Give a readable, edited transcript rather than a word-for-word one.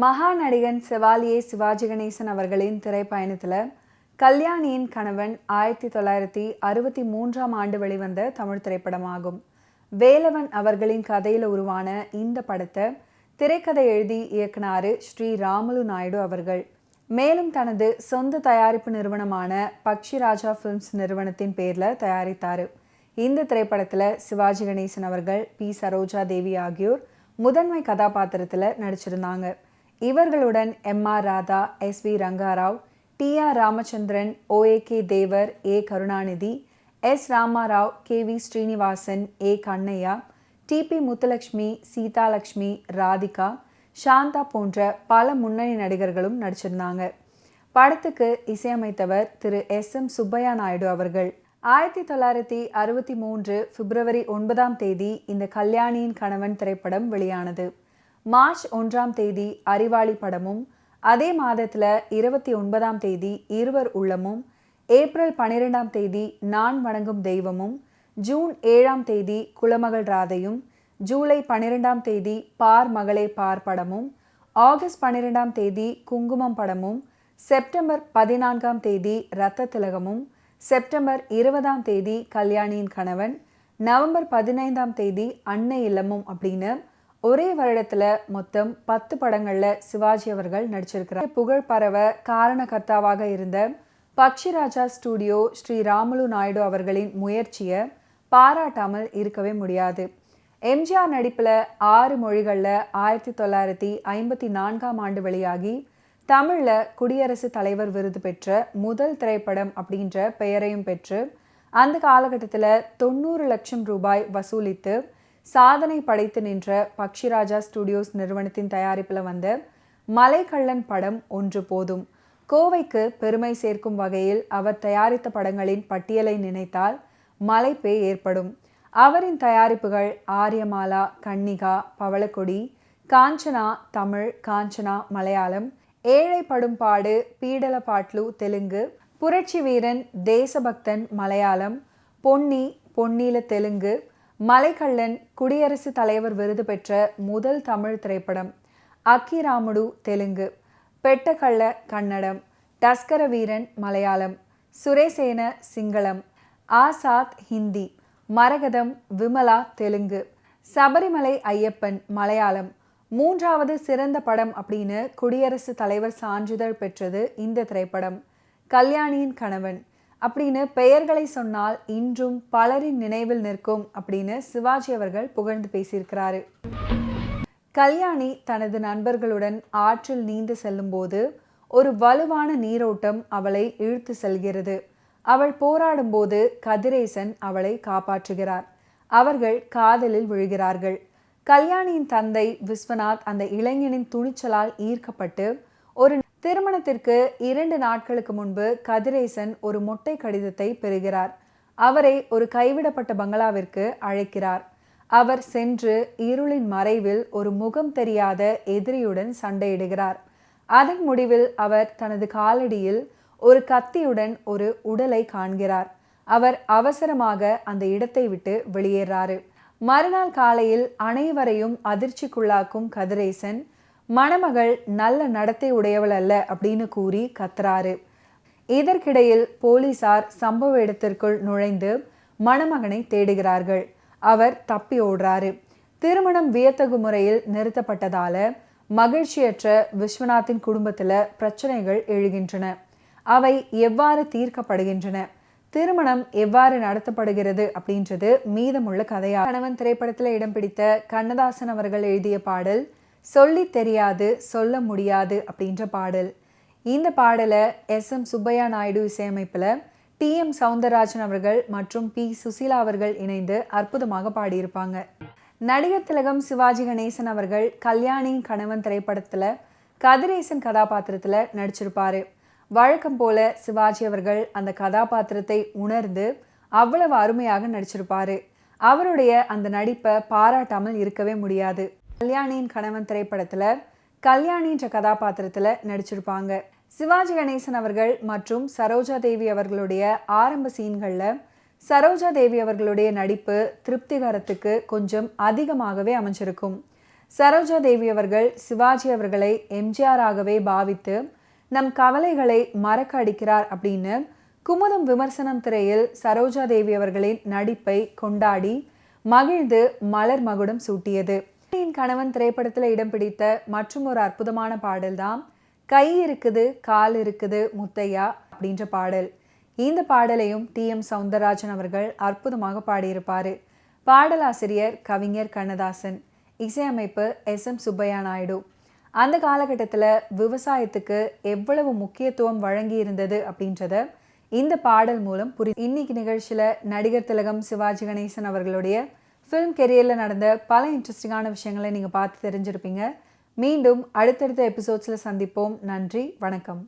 மகா நடிகன் செவாலியே சிவாஜி கணேசன் அவர்களின் திரைப்பயணத்தில் கல்யாணியின் கணவன் 1963ஆம் ஆண்டு வெளிவந்த தமிழ் திரைப்படமாகும். வேலவன் அவர்களின் கதையில் உருவான இந்த படத்தை திரைக்கதை எழுதி இயக்குனாரு ஸ்ரீ ராமுலு நாயுடு அவர்கள். மேலும் தனது சொந்த தயாரிப்பு நிறுவனமான பக்ஷிராஜா ஃபிலிம்ஸ் நிறுவனத்தின் பேரில் தயாரித்தார். இந்த திரைப்படத்தில் சிவாஜி கணேசன் அவர்கள், பி சரோஜா தேவி ஆகியோர் முதன்மை கதாபாத்திரத்தில் நடிச்சிருந்தாங்க. இவர்களுடன் MR. Radha, SV. Ranga Rao, TR. Ramachandran, ஓ.ஏ.கே. தேவர், ஏ. கருணாநிதி, எஸ். ராமாராவ், கே.வி. ஸ்ரீனிவாசன், ஏ. கண்ணையா, டி.பி. முத்துலட்சுமி, சீதாலட்சுமி, ராதிகா, சாந்தா போன்ற பல முன்னணி நடிகர்களும் நடிச்சிருந்தாங்க. படத்துக்கு இசையமைத்தவர் திரு எஸ்.எம். சுப்பையா நாயுடு அவர்கள். 1963 பிப்ரவரி 9ஆம் தேதி இந்த கல்யாணியின் கணவன் திரைப்படம் வெளியானது. மார்ச் 1ஆம் தேதி அறிவாளி படமும், அதே மாதத்தில் 29ஆம் தேதி இருவர் உள்ளமும், ஏப்ரல் 12ஆம் தேதி நான் வணங்கும் தெய்வமும், ஜூன் 7ஆம் தேதி குலமகள் ராதையும், ஜூலை 12ஆம் தேதி பார் மகளே பார் படமும், ஆகஸ்ட் 12ஆம் தேதி குங்குமம் படமும், செப்டம்பர் 14ஆம் தேதி இரத்த திலகமும், செப்டம்பர் 20ஆம் தேதி கல்யாணியின் கணவன், நவம்பர் 15ஆம் தேதி அன்னை இல்லமும் அப்படின்னு ஒரே வருடத்துல மொத்தம் 10 படங்கள்ல சிவாஜி அவர்கள் நடிச்சிருக்கிறார். புகழ் பரவ காரணகர்த்தாவாக இருந்த பக்ஷிராஜா ஸ்டுடியோ ஸ்ரீ ராமுலு நாயுடு அவர்களின் முயற்சியை பாராட்டாமல் இருக்கவே முடியாது. எம்ஜிஆர் நடிப்பில் 6 மொழிகளில் 1954ஆம் ஆண்டு வெளியாகி தமிழில் குடியரசுத் தலைவர் விருது பெற்ற முதல் திரைப்படம் அப்படின்ற பெயரையும் பெற்று அந்த காலகட்டத்தில் 90 லட்சம் ரூபாய் வசூலித்து சாதனை படைத்து நின்ற பக்ஷிராஜா ஸ்டுடியோஸ் நிறுவனத்தின் தயாரிப்பில் வந்த மலைக்கள்ளன் படம் ஒன்று போதும். கோவைக்கு பெருமை சேர்க்கும் வகையில் அவர் தயாரித்த படங்களின் பட்டியலை நினைத்தால் மலைப்பே ஏற்படும். அவரின் தயாரிப்புகள் ஆரியமாலா, கன்னிகா, பவளக்கொடி, காஞ்சனா தமிழ், காஞ்சனா மலையாளம், ஏழை படும்பாடு, பீடல பாட்லு தெலுங்கு, புரட்சி வீரன், தேசபக்தன் மலையாளம், பொன்னி, பொன்னீல தெலுங்கு, மலைக்கள்ளன் குடியரசுத் தலைவர் விருது பெற்ற முதல் தமிழ் திரைப்படம், அக்கிராமுடு தெலுங்கு, பெட்டக்கள்ள கன்னடம், டஸ்கர வீரன் மலையாளம், சுரேசேன சிங்களம், ஆசாத் ஹிந்தி, மரகதம் விமலா தெலுங்கு, சபரிமலை ஐயப்பன் மலையாளம். 3வது சிறந்த படம் அப்படின்னு குடியரசுத் தலைவர் சான்றிதழ் பெற்றது இந்த திரைப்படம். கல்யாணியின் கணவன் அப்படின்னு பெயர்களை சொன்னால் இன்றும் பலரின் நினைவில் நிற்கும் அப்படின்னு சிவாஜி அவர்கள் புகழ்ந்து பேசியிருக்கிறாரு. கல்யாணி தனது நண்பர்களுடன் ஆற்றில் நீந்து செல்லும் போது ஒரு வலுவான நீரோட்டம் அவளை இழுத்து செல்கிறது. அவள் போராடும் போது கதிரேசன் அவளை காப்பாற்றுகிறார். அவர்கள் காதலில் விழுகிறார்கள். கல்யாணியின் தந்தை விஸ்வநாத் அந்த இளைஞனின் துணிச்சலால் ஈர்க்கப்பட்டு ஒரு திருமணத்திற்கு 2 நாட்களுக்கு முன்பு கதிரேசன் ஒரு மொட்டை கடிதத்தை பெறுகிறார். அவரை ஒரு கைவிடப்பட்ட பங்களாவிற்கு அழைக்கிறார். அவர் சென்று இருளின் மறைவில் ஒரு முகம் தெரியாத எதிரியுடன் சண்டையிடுகிறார். அதன் முடிவில் அவர் தனது காலடியில் ஒரு கத்தியுடன் ஒரு உடலை காண்கிறார். அவர் அவசரமாக அந்த இடத்தை விட்டு வெளியேறாரு. மறுநாள் காலையில் அனைவரையும் அதிர்ச்சிக்குள்ளாக்கும் கதிரேசன், மணமகள் நல்ல நடத்தை உடையவள் அல்ல அப்படின்னு கூறி கத்துறாரு. இதற்கிடையில் போலீசார் சம்பவ இடத்திற்குள் நுழைந்து மணமகனை தேடுகிறார்கள். அவர் தப்பி ஓடுறாரு. திருமணம் வியத்தகு முறையில் நிறுத்தப்பட்டதால மகிழ்ச்சியற்ற விஸ்வநாத்தின் குடும்பத்தில் பிரச்சனைகள் எழுகின்றன. அவை எவ்வாறு தீர்க்கப்படுகின்றன, திருமணம் எவ்வாறு நடத்தப்படுகிறது அப்படின்றது மீதமுள்ள கதையா. கணவன் திரைப்படத்தில் இடம் பிடித்த கண்ணதாசன் அவர்கள் எழுதிய பாடல் சொல்லி தெரியாது சொல்ல முடியாது அப்படின்ற பாடல். இந்த பாடலை எஸ்.எம். சுப்பையா நாயுடு இசையமைப்பில் டி.எம். சவுந்தரராஜன் அவர்கள் மற்றும் பி. சுசீலா அவர்கள் இணைந்து அற்புதமாக பாடியிருப்பாங்க. நடிகர் திலகம் சிவாஜி கணேசன் அவர்கள் கல்யாணியின் கணவன் திரைப்படத்தில் கதிரேசன் கதாபாத்திரத்தில் நடிச்சிருப்பாரு. வழக்கம் போல சிவாஜி அவர்கள் அந்த கதாபாத்திரத்தை உணர்ந்து அவ்வளவு அருமையாக நடிச்சிருப்பாரு. அவருடைய அந்த நடிப்பை பாராட்டாமல் இருக்கவே முடியாது. கல்யாணியின் கணவன் திரைப்படத்தில் கல்யாணின்ற கதாபாத்திரத்தில் நடிச்சிருப்பாங்க. சிவாஜி கணேசன் அவர்கள் மற்றும் சரோஜா தேவி அவர்களுடைய ஆரம்ப சீன்களில் சரோஜா தேவி அவர்களுடைய நடிப்பு திருப்திகரத்துக்கு கொஞ்சம் அதிகமாகவே அமைஞ்சிருக்கும். சரோஜா தேவி அவர்கள் சிவாஜி அவர்களை எம்ஜிஆராகவே பாவித்து நம் கவலைகளை மறக்க அடிக்கிறார் அப்படின்னு குமுதம் விமர்சனம் திரையில் சரோஜா தேவி அவர்களின் நடிப்பை கொண்டாடி மகிழ்ந்து மலர் மகுடம் சூட்டியது. கணவன் திரைப்படத்தில் இடம் பிடித்த மற்றும் ஒரு அற்புதமான பாடல் தான் கை இருக்குது கால் இருக்குது முத்தையா அப்படின்ற பாடல். இந்த பாடலையும் டி.எம். சௌந்தரராஜன் அவர்கள் அற்புதமாக பாடியிருப்பாரு. பாடலாசிரியர் கவிஞர் கண்ணதாசன், இசையமைப்பு எஸ்.எம். சுப்பையா நாயுடு. அந்த காலகட்டத்தில் விவசாயத்துக்கு எவ்வளவு முக்கியத்துவம் வழங்கி இருந்தது அப்படின்றத இந்த பாடல் மூலம் இன்னைக்கு நிகழ்ச்சியில் நடிகர் திலகம் சிவாஜி கணேசன் அவர்களுடைய ஃபிலிம் கெரியரில் நடந்த பல இன்ட்ரெஸ்டிங்கான விஷயங்களை நீங்கள் பார்த்து தெரிஞ்சிருப்பீங்க. மீண்டும் அடுத்தடுத்த எபிசோட்ஸில் சந்திப்போம். நன்றி, வணக்கம்.